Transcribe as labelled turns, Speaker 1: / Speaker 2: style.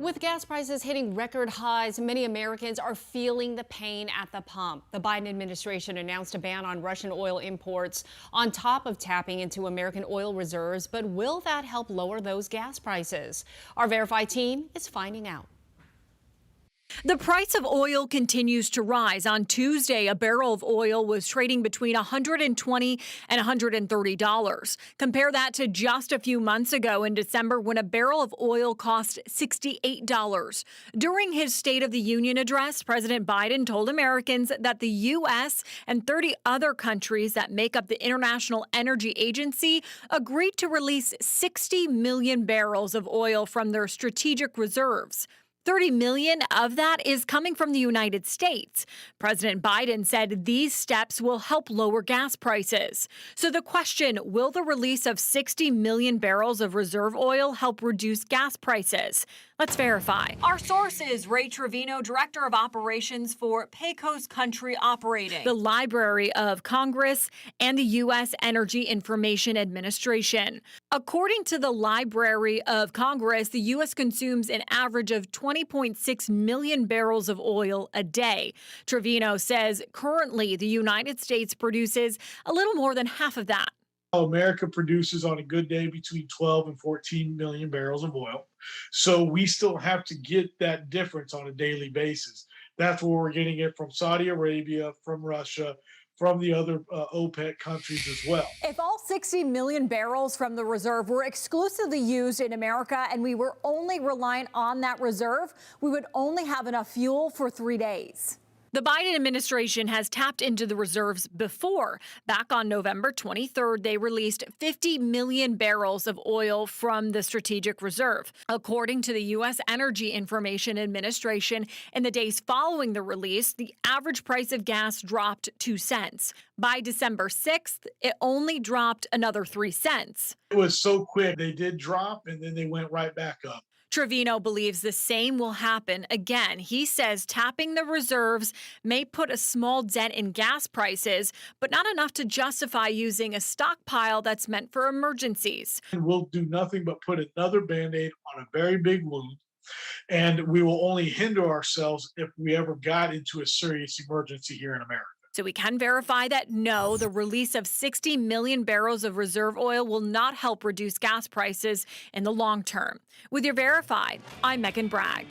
Speaker 1: With gas prices hitting record highs, many Americans are feeling the pain at the pump. The Biden administration announced a ban on Russian oil imports on top of tapping into American oil reserves. But will that help lower those gas prices? Our Verify team is finding out.
Speaker 2: The price of oil continues to rise. On Tuesday, a barrel of oil was trading between $120 and $130. Compare that to just a few months ago in December when a barrel of oil cost $68. During his State of the Union address, President Biden told Americans that the U.S. and 30 other countries that make up the International Energy Agency agreed to release 60 million barrels of oil from their strategic reserves. 30 million of that is coming from the United States. President Biden said these steps will help lower gas prices. So the question, will the release of 60 million barrels of reserve oil help reduce gas prices? Let's verify. Our source is Ray Trevino, Director of Operations for Pecos Country Operating, the Library of Congress, and the U.S. Energy Information Administration. According to the Library of Congress, the U.S. consumes an average of 20.6 million barrels of oil a day. Trevino says currently the United States produces a little more than half of that.
Speaker 3: America produces on a good day between 12 and 14 million barrels of oil. So we still have to get that difference on a daily basis. That's where we're getting it from Saudi Arabia, from Russia, from the other OPEC countries as well.
Speaker 2: If all 60 million barrels from the reserve were exclusively used in America and we were only reliant on that reserve, we would only have enough fuel for 3 days. The Biden administration has tapped into the reserves before. Back on November 23rd, they released 50 million barrels of oil from the strategic reserve. According to the U.S. Energy Information Administration, in the days following the release, the average price of gas dropped 2 cents. By December 6th, it only dropped another 3 cents.
Speaker 3: It was so quick. They did drop and then they went right back up.
Speaker 2: Trevino believes the same will happen again. He says tapping the reserves may put a small dent in gas prices, but not enough to justify using a stockpile that's meant for emergencies.
Speaker 3: We'll do nothing but put another Band-Aid on a very big wound, and we will only hinder ourselves if we ever got into a serious emergency here in America.
Speaker 2: So we can verify that no, the release of 60 million barrels of reserve oil will not help reduce gas prices in the long term. With your Verified, I'm Megan Bragg.